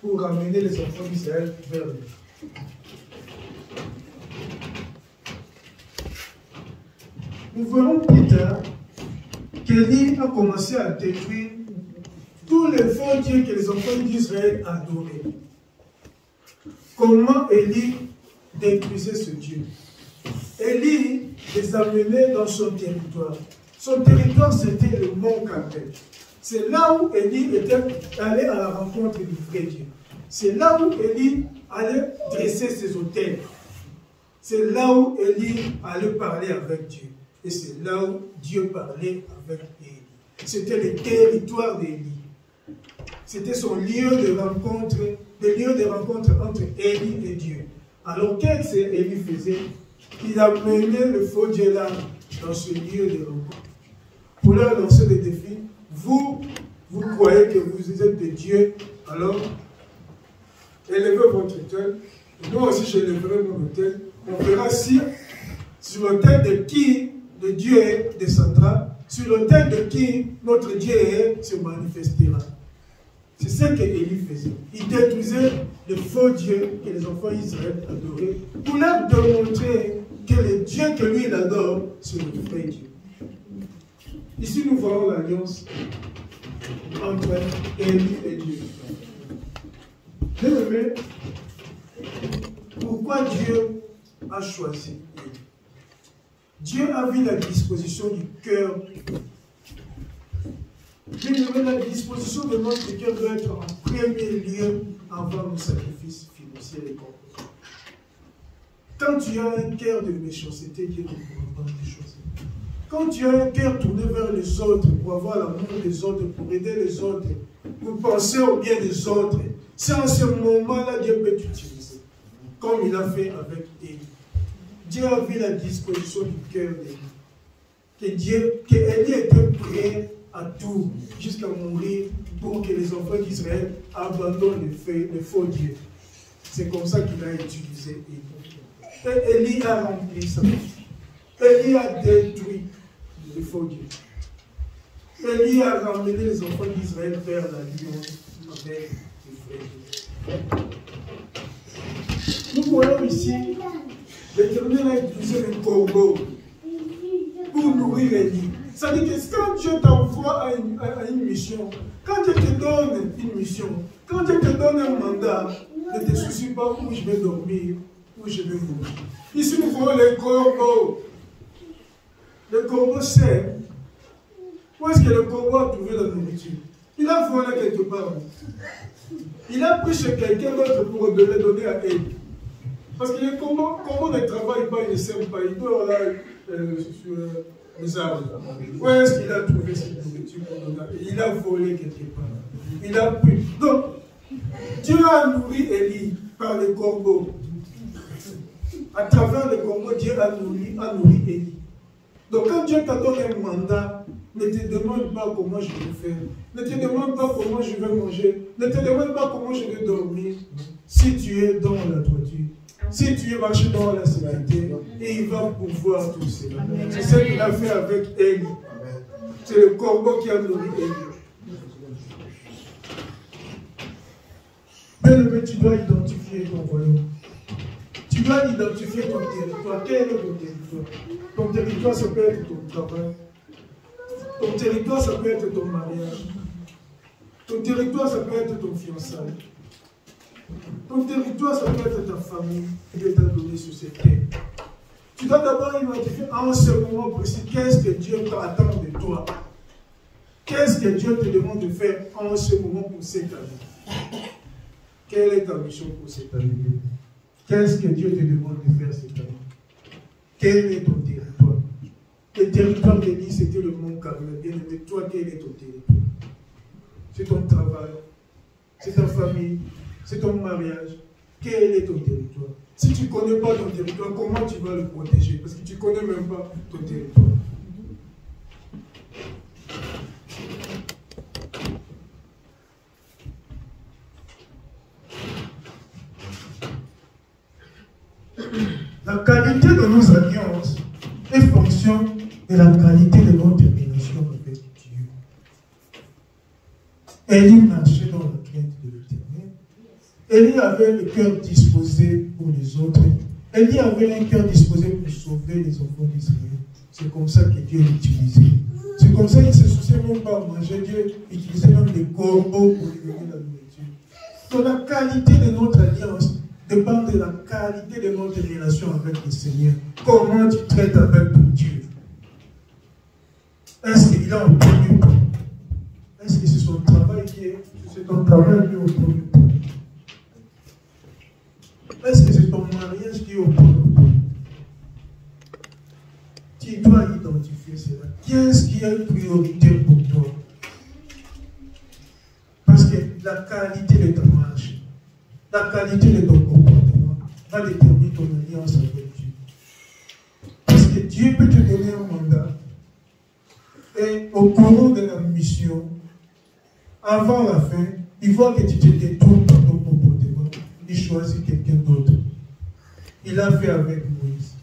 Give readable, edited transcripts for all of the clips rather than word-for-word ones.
pour ramener les enfants d'Israël vers lui. Nous verrons plus tard qu'Élie a commencé à détruire tous les faux dieux que les enfants d'Israël adoraient. Comment Élie détruisait ce Dieu? Élie les amenait dans son territoire. Son territoire, c'était le mont Carmel. C'est là où Élie était allé à la rencontre du vrai Dieu. C'est là où Élie allait dresser ses autels. C'est là où Élie allait parler avec Dieu. Et c'est là où Dieu parlait avec Élie. C'était le territoire d'Élie. C'était son lieu de rencontre, le lieu de rencontre entre Élie et Dieu. Alors qu'est-ce que Élie faisait? Il amenait le faux Dieu là, dans ce lieu de rencontre. Pour leur lancer des défis, vous croyez que vous êtes des dieux, alors élevez votre autel. Moi aussi, j'élèverai mon autel. On verra si sur l'autel de qui le Dieu descendra, sur l'autel de qui notre Dieu se manifestera. C'est ce qu'Élie faisait. Il détruisait les faux dieux que les enfants d'Israël adoraient pour leur démontrer que le Dieu que lui il adore, c'est le vrai Dieu. Ici, nous voyons l'alliance entre Élie et Dieu. Bien-aimé, pourquoi Dieu a choisi Élie? Dieu a vu la disposition du cœur. Bien-aimé, la disposition de notre cœur doit être en premier lieu avant nos sacrifices financiers et corporels. Quand tu as un cœur de méchanceté, Dieu ne pourra pas te choisir. Quand tu as un cœur tourné vers les autres, pour avoir l'amour des autres, pour aider les autres, pour penser au bien des autres, c'est en ce moment-là Dieu peut t'utiliser, comme il a fait avec Élie. Dieu a vu la disposition du cœur d'Élie. Que Élie était prêt à tout, jusqu'à mourir, pour que les enfants d'Israël abandonnent les faux dieux. C'est comme ça qu'il a utilisé Élie. Et Élie a rempli ça. Élie a détruit les faux dieux. Élie a ramené les enfants d'Israël vers la l'alliance avec les vrais dieux. Nous voyons ici, l'Éternel a utilisé le corbeau pour nourrir Élie. Ça veut dire que quand Dieu t'envoie à une mission, quand Dieu te donne une mission, quand Dieu te donne un mandat, ne te soucie pas où je vais dormir, où je vais mourir. Ici, nous voyons les corbeaux. Le corbeau sait où est-ce que le corbeau a trouvé la nourriture. Il a volé quelque part. Il a pris chez quelqu'un d'autre pour le donner à elle. Parce que le corbeau ne travaille pas, il ne sème pas, il dort là sur les arbres. Où est-ce qu'il a trouvé cette nourriture pour donner à elle? Il a volé quelque part. Il a pris. Donc, Dieu a nourri Élie par le corbeau. À travers le corbeau, Dieu a nourri Élie. Donc quand Dieu t'a donné un mandat, ne te demande pas comment je vais faire. Ne te demande pas comment je vais manger. Ne te demande pas comment je vais dormir. Si tu es dans la droiture, si tu es marché dans la sécurité, et il va pouvoir tout cela. C'est ce qu'il a fait avec Élie. C'est le corbeau qui a nourri Élie. Bien-aimé, tu dois identifier ton royaume. Tu dois identifier ton territoire. Quel est ton territoire? Ton territoire, ça peut être ton travail. Ton territoire, ça peut être ton mariage. Ton territoire, ça peut être ton fiançailles. Ton territoire, ça peut être ta famille que Dieu t'a donné sur cette terre. Tu dois d'abord identifier en ce moment précis qu'est-ce que Dieu t'attend de toi. Qu'est-ce que Dieu te demande de faire en ce moment pour cette année. Quelle est ta mission pour cette année? Qu'est-ce que Dieu te demande de faire cette année? Quel est ton territoire? Le territoire d'Élie, c'était le mont Carmel. Bien aimé, toi, quel est ton territoire? C'est ton travail, c'est ta famille, c'est ton mariage. Quel est ton territoire? Si tu ne connais pas ton territoire, comment tu vas le protéger? Parce que tu ne connais même pas ton territoire. La qualité de nos alliances est fonction de la qualité de notre relation avec Dieu. Élie marchait dans la crainte de l'Éternel Élie avait le cœur disposé pour les autres. Élie avait un cœur disposé pour sauver les enfants d'Israël. C'est comme ça que Dieu l'utilisait. C'est comme ça qu'il ne se souciait même pas à manger. Dieu utilisait même les corbeaux pour lui donner la nourriture. Donc la qualité de notre alliance dépend de la qualité de notre relation avec le Seigneur. Comment tu traites avec ton Dieu? Est-ce qu'il a un premier point? Est-ce que c'est son travail qui est... C'est ton travail qui est au premier point? Est-ce que c'est ton mariage qui est au premier point? Tu dois identifier cela. Qu'est-ce qui est priorité pour toi? Parce que la qualité de ta marche, la qualité de ton comportement va déterminer ton alliance avec Dieu. Parce que Dieu peut te donner un mandat et au cours de la mission, avant la fin, il voit que tu te détournes dans ton comportement, il choisit quelqu'un d'autre. Il a fait avec Moïse.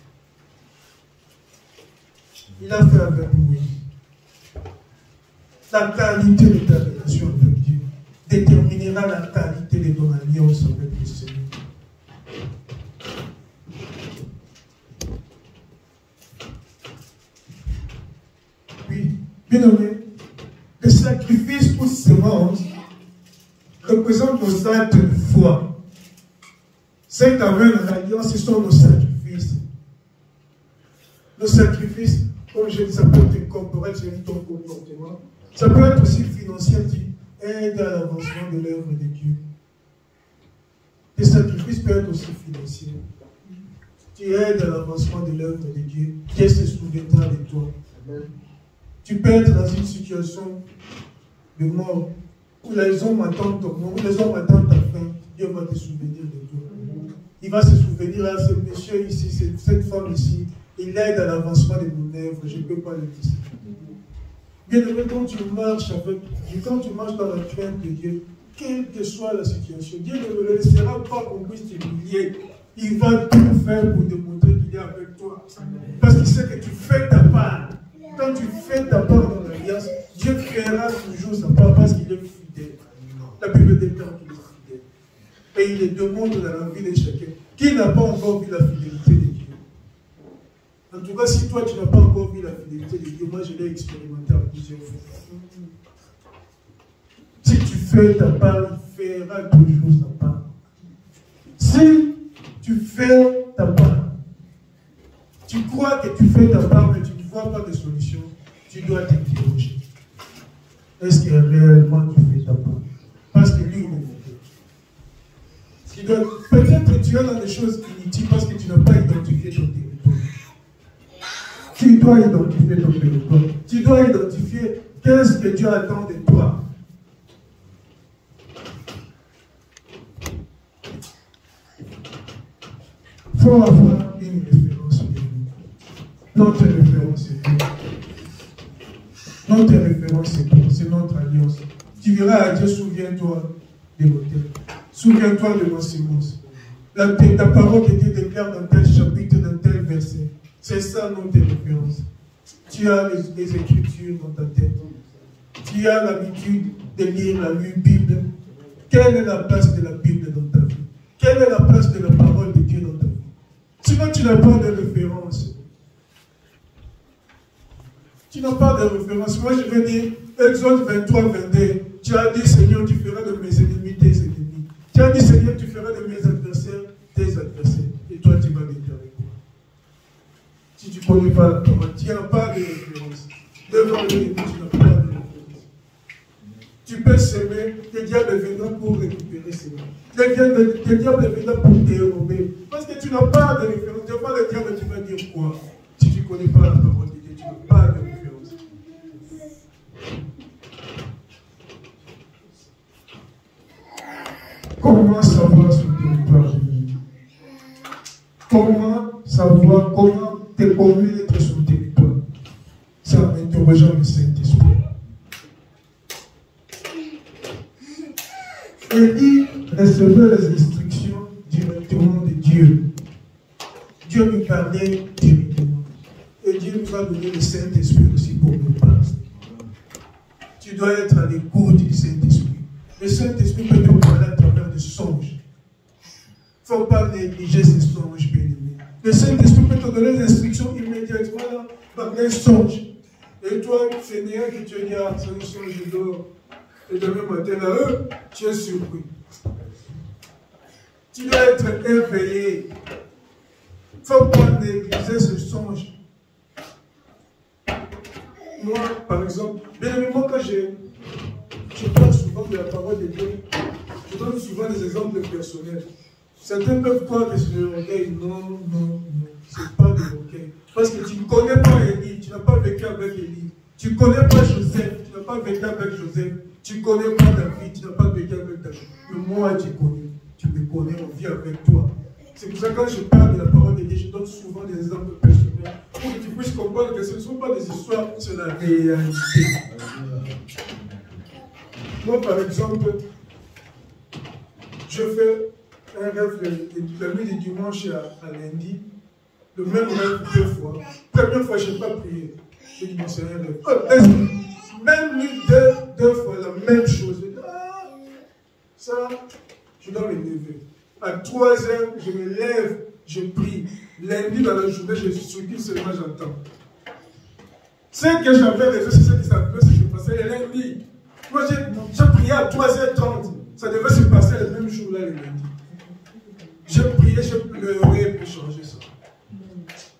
Il a fait avec Moïse. La qualité de ta relation avec Dieu déterminera la qualité de ton alliance avec le Seigneur. Oui, bien aimé, le sacrifice pour semence représente nos actes de foi. C'est qu'avec l'alliance, ce sont nos sacrifices. Nos sacrifices, comme je dis, ça peut être corporel, c'est ton comportement. Ça peut être aussi financier, tu aides à l'avancement de l'œuvre de Dieu. Tes sacrifices peuvent être aussi financiers. Tu aides à l'avancement de l'œuvre de Dieu. Dieu se souviendra de toi. Amen. Tu peux être dans une situation de mort où les hommes attendent ton mort, où les hommes attendent ta fin. Dieu va te souvenir de toi. Il va se souvenir à ce monsieur ici, cette femme ici. Il aide à l'avancement de mon œuvre. Je ne peux pas le dire. Bien aimé, quand tu marches avec Dieu, quand tu marches dans la crainte de Dieu, quelle que soit la situation, Dieu ne me laissera pas qu'on puisse t'humilier. Il va tout faire pour te montrer qu'il est avec toi. Parce qu'il sait que tu fais ta part. Quand tu fais ta part dans l'alliance, Dieu fera toujours sa part parce qu'il est fidèle. La Bible déclare qu'il est fidèle. Et il le demande dans la vie de chacun. Qui n'a pas encore vu la fidélité de Dieu? En tout cas, si toi tu n'as pas encore vu la fidélité de Dieu, moi je l'ai expérimenté à plusieurs fois. Si tu fais ta part, il fera toujours sa part. Si tu fais ta part, tu crois que tu fais ta part, mais tu ne vois pas de solution, tu dois t'interroger. Est-ce que réellement tu fais ta part? Parce que lui, il est fidèle. Peut-être que tu es dans des choses inutiles parce que tu n'as pas identifié ton territoire. Tu dois identifier ton territoire. Tu dois identifier qu'est-ce que Dieu attend de toi. Il faut avoir une référence. Notre référence est Dieu. Notre référence c'est quoi? C'est notre alliance. Tu verras à Dieu, souviens-toi de l'autel. Souviens-toi de nos semences. Ta parole de Dieu déclare dans tel chapitre, dans tel verset. C'est ça notre référence. Tu as les Écritures dans ta tête. Tu as l'habitude de lire la Bible. Quelle est la place de la Bible dans ta vie? Quelle est la place de la parole de Dieu dans ta vie? Sinon, tu n'as pas de référence. Tu n'as pas de référence. Moi, je vais dire, Exode 23, 22. Tu as dit, Seigneur, tu feras de mes ennemis tes ennemis. Tu as dit, Seigneur, tu feras de mes adversaires tes adversaires. Et toi, tu vas déclarer quoi? Si tu ne connais pas la parole, tu n'as pas de référence. Devant l'ennemi, tu n'as pas de référence. Tu peux s'aimer, le diable viendra pour récupérer ses mains. Le diable viendra pour te dérober. Parce que tu n'as pas de référence. Devant le diable, tu vas dire quoi? Si tu ne connais pas la parole de Dieu, tu n'as pas de référence. Comment savoir son territoire de vie? Comment savoir, comment te connaître son territoire? C'est en interrogeant le Saint-Esprit. Élie recevait les instructions directement de Dieu. Dieu lui parlait directement. Et Dieu nous a donné le Saint-Esprit aussi pour nous parler. Tu dois être à l'écoute du Saint-Esprit. Le Saint-Esprit peut te parler à travers des songes. Il ne faut pas négliger ces songes, bien-aimés. Le Saint-Esprit peut te donner des instructions immédiatement là, par un songe. Et toi, Seigneur, que tu dis, ah, c'est un songe, je dors. Et demain matin, là, tu es surpris. Tu dois être éveillé. Il ne faut pas négliger ce songe. Moi, par exemple, bien évidemment, quand je parle souvent de la parole de Dieu, je donne souvent des exemples personnels. Certains peuvent croire que c'est le orgueil. Non, non, non. Ce n'est pas de l'orgueil. Parce que tu ne connais pas Élie, tu n'as pas vécu avec Élie. Tu ne connais pas Joseph, tu n'as pas vécu avec Joseph. Tu ne connais pas David, tu n'as pas vécu avec David. Mais moi, tu connais. Tu me connais, on vit avec toi. C'est pour ça que quand je parle de la parole de Dieu, je donne souvent des exemples personnels pour que tu puisses comprendre que ce ne sont pas des histoires, c'est la réalité. Moi, par exemple, je fais un rêve la nuit du dimanche à lundi, le même rêve 2 fois. Première fois, je n'ai pas prié. Je dis, c'est un rêve. Oh, même nuit, deux fois, la même chose. Je dis, ah, ça, je dois me lever. À 3 heures, je me lève, je prie. Lundi, dans la journée, je suis seulement j'entends. Ce que j'avais rêvé, c'est ce qui se passait le lundi. Moi, j'ai prié à 3h30. Ça devait se passer le même jour-là, le lundi. J'ai prié, j'ai pleuré pour changer ça.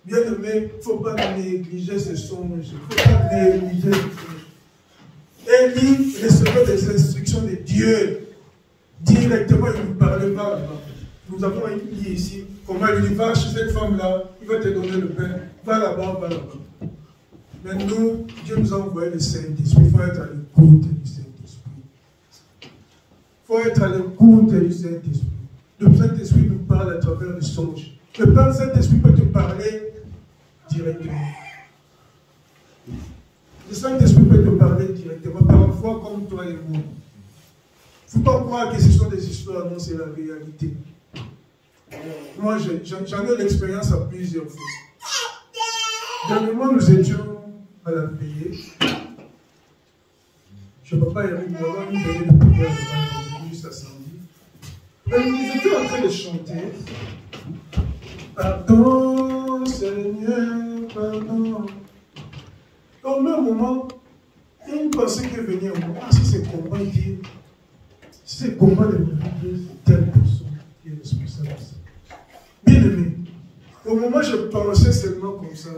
Bien aimé, il ne faut pas négliger ce songe. Il ne faut pas négliger ce songe. Élie recevait des instructions de Dieu. Directement, il ne nous parlait pas. Nous avons dit ici comment il dit, va chez cette femme-là, il va te donner le pain. Va là-bas, va là-bas. Mais nous, Dieu nous a envoyé le Saint-Esprit. Il faut être à l'écoute du Saint-Esprit. Il faut être à l'écoute du Saint-Esprit. Le Saint-Esprit nous parle à travers le songe. Le Saint-Esprit peut te parler directement. Le Saint-Esprit peut te parler directement, parfois comme toi et moi. Il ne faut pas croire que ce sont des histoires, non, c'est la réalité. Moi, j'en ai l'expérience à plusieurs fois. Dernièrement, nous étions à la veillée. Je ne peux pas y aller, nous avons une veillée de prière juste à samedi. Et nous étions en train de chanter. Pardon, Seigneur, pardon. Au même moment, il y a une pensée qui est venue à moi. Ah, si c'est comment dire, si c'est comment de telle personne qui est responsable de ça. Bien aimé, au moment où je pensais seulement comme ça,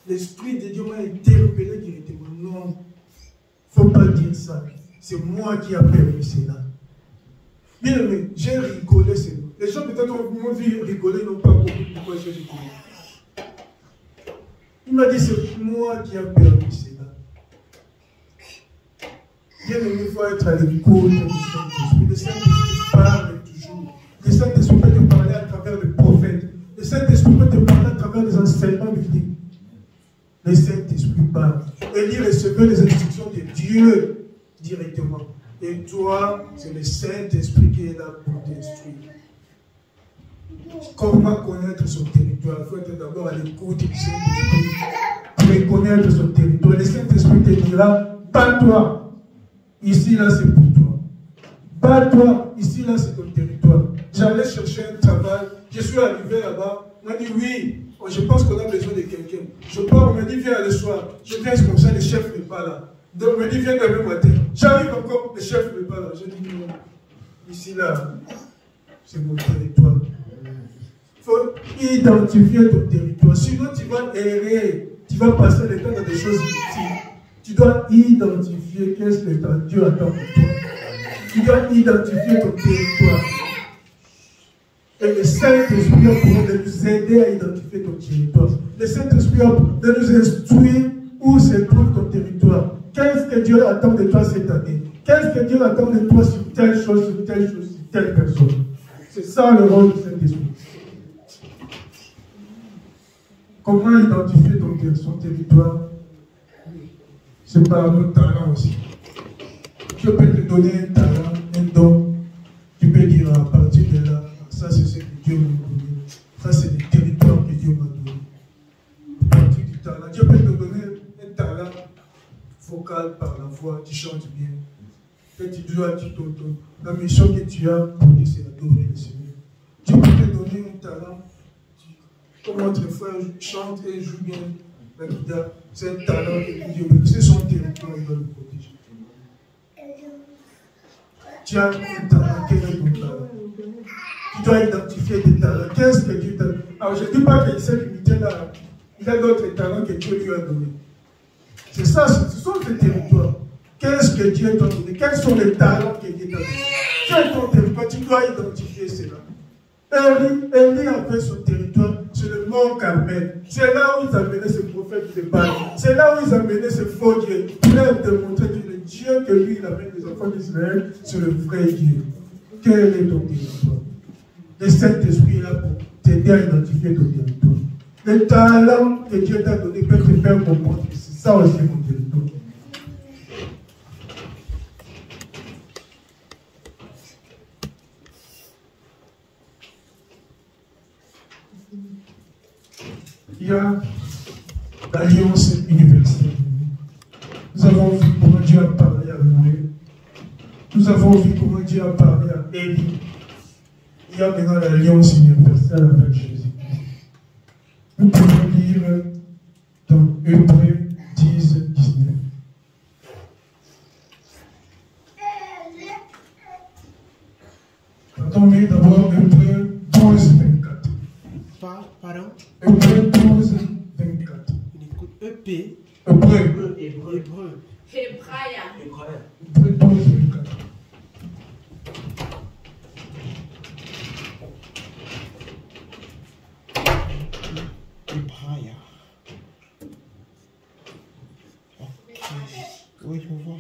l'Esprit de Dieu m'a interpellé directement. Non, il ne faut pas dire ça. C'est moi qui ai permis cela. Bien aimé, j'ai rigolé seulement. Les gens peut-être m'ont vu rigoler, n'ont pas compris pourquoi j'ai rigolé. Il m'a dit, c'est moi qui ai permis cela. Bien aimé, il faut être à l'écoute du Saint-Esprit. Le Saint-Esprit parle toujours. Le Saint-Esprit peut te parler à travers le prophète. Le Saint-Esprit peut te parler à travers les enseignements bibliques. Le Saint-Esprit parle. Élie recevait les instructions de Dieu directement. Et toi, c'est le Saint-Esprit qui est là pour t'instruire. Comment connaître son territoire? Il faut être d'abord à l'écoute du Saint-Esprit. Pour connaître son territoire. Le Saint-Esprit te dira, bats-toi. Ici, là, c'est pour toi. Bats-toi. Ici, là, c'est ton territoire. J'allais chercher un travail. Je suis arrivé là-bas. On m'a dit, oui, je pense qu'on a besoin de quelqu'un. Je pars, on m'a dit, viens le soir. Je viens comme ça, le chef n'est pas là. Donc, on m'a dit, viens demain matin. J'arrive encore, le chef n'est pas là. Je dis, non, ici, là, c'est mon territoire. Il faut identifier ton territoire. Sinon, tu vas errer. Tu vas passer le temps dans des choses inutiles. Tu dois identifier qu'est-ce que Dieu attend pour toi. Tu dois identifier ton territoire. Et le Saint-Esprit a pour de nous aider à identifier ton territoire. Le Saint-Esprit a de nous instruire où se trouve ton territoire. Qu'est-ce que Dieu attend de toi cette année? Qu'est-ce que Dieu attend de toi sur telle chose, sur telle personne? C'est ça le rôle du Saint-Esprit. Comment identifier son territoire? C'est par nos talents aussi. Dieu peut te donner un talent, un don. Tu peux dire à partir de là, ça c'est ce que Dieu m'a donné. Ça c'est le territoire que Dieu m'a donné. À partir du talent. Dieu peut te donner un talent vocal par la voix, tu chantes bien. Et tu dois, la mission que tu as pour lui, c'est d'adorer le Seigneur. Dieu peut te donner talent. Comme votre frère chante et joue bien la guitare, c'est un talent que Dieu veut. C'est son territoire, il doit le protéger. Tu as un talent, quel est ton talent? Tu dois identifier tes talents. Qu'est-ce que Dieu t'a donné? Alors, je ne dis pas qu'il s'est limité là. Il a d'autres talents que Dieu lui a donnés. C'est ça, ce sont tes territoires. Qu'est-ce que Dieu t'a donné? Quels sont les talents que Dieu t'a donnés? Quel ton territoire? Tu dois identifier cela. Élie avait son territoire sur le mont Carmel. C'est là où ils amenaient ce prophète de Baal. C'est là où ils amenaient ce faux Dieu. Il a démontré que le Dieu que lui, il amène les enfants d'Israël, c'est le vrai Dieu. Quel est ton territoire? Le Saint-Esprit est là pour t'aider à identifier ton territoire. Le talent que Dieu t'a donné peut te faire comprendre que c'est ça aussi mon territoire. Il y a l'alliance universelle. Nous avons vu comment Dieu a parlé à Noé. Nous avons vu comment Dieu a parlé à Élie. Il y a maintenant l'alliance universelle avec Jésus. Nous pouvons lire dans Hébreux 10, 19. Pardon, mais d'abord Hébreux 12, 24. Pardon? Hébreux 12, 24. EP. Hébreux. Hébreu. Hébraïa. Hébreux 12, 24. Hébraïa. Ok. Oui, je vois.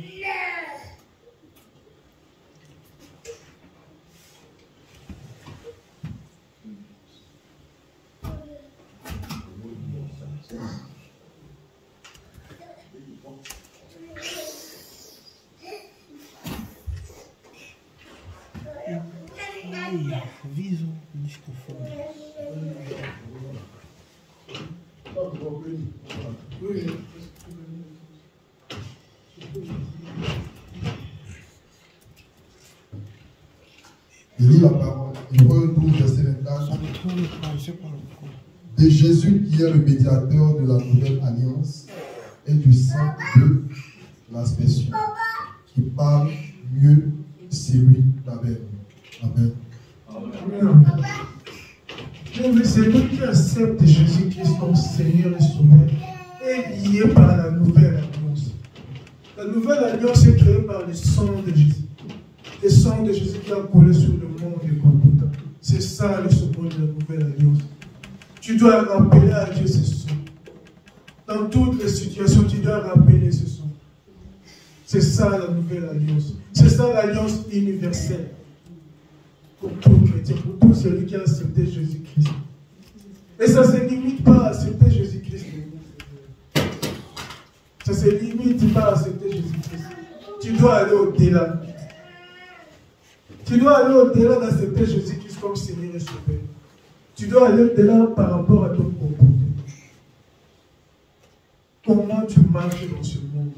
Viso disconforme. Il lit la parole. Hébreux 12, verset 24. De Jésus qui est le médiateur de la nouvelle alliance et du sang de l'aspersion, qui parle mieux celui d'Abel. Amen. Mais celui qui accepte Jésus-Christ comme Seigneur et Sauveur est lié par la nouvelle alliance. La nouvelle alliance est créée par le sang de Jésus. Le sang de Jésus qui a coulé sur le monde de Golgotha. C'est ça le symbole de la nouvelle alliance. Tu dois rappeler à Dieu ce sang. Dans toutes les situations, tu dois rappeler ce sang. C'est ça la nouvelle alliance. C'est ça l'alliance universelle. Pour tout chrétien, pour tout celui qui a accepté Jésus-Christ. Et ça ne se limite pas à accepter Jésus-Christ. Ça ne se limite pas à accepter Jésus-Christ. Tu dois aller au-delà. Tu dois aller au-delà d'accepter Jésus-Christ comme Seigneur et Sauveur. Tu dois aller au-delà par rapport à ton comportement. Comment tu marches dans ce monde?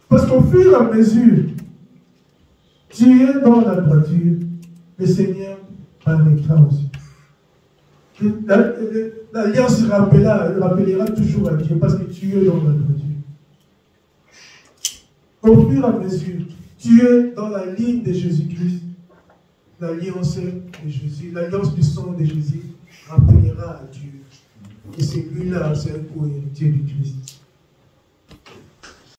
Parce qu'au fur et à mesure, tu es dans la droiture, le Seigneur permettra aussi. L'alliance rappellera toujours à Dieu parce que tu es dans la droiture. Au fur et à mesure, tu es dans la ligne de Jésus-Christ. L'alliance de Jésus, l'alliance du sang de Jésus rappellera à Dieu. Et celui-là, c'est un co-héritier du Christ.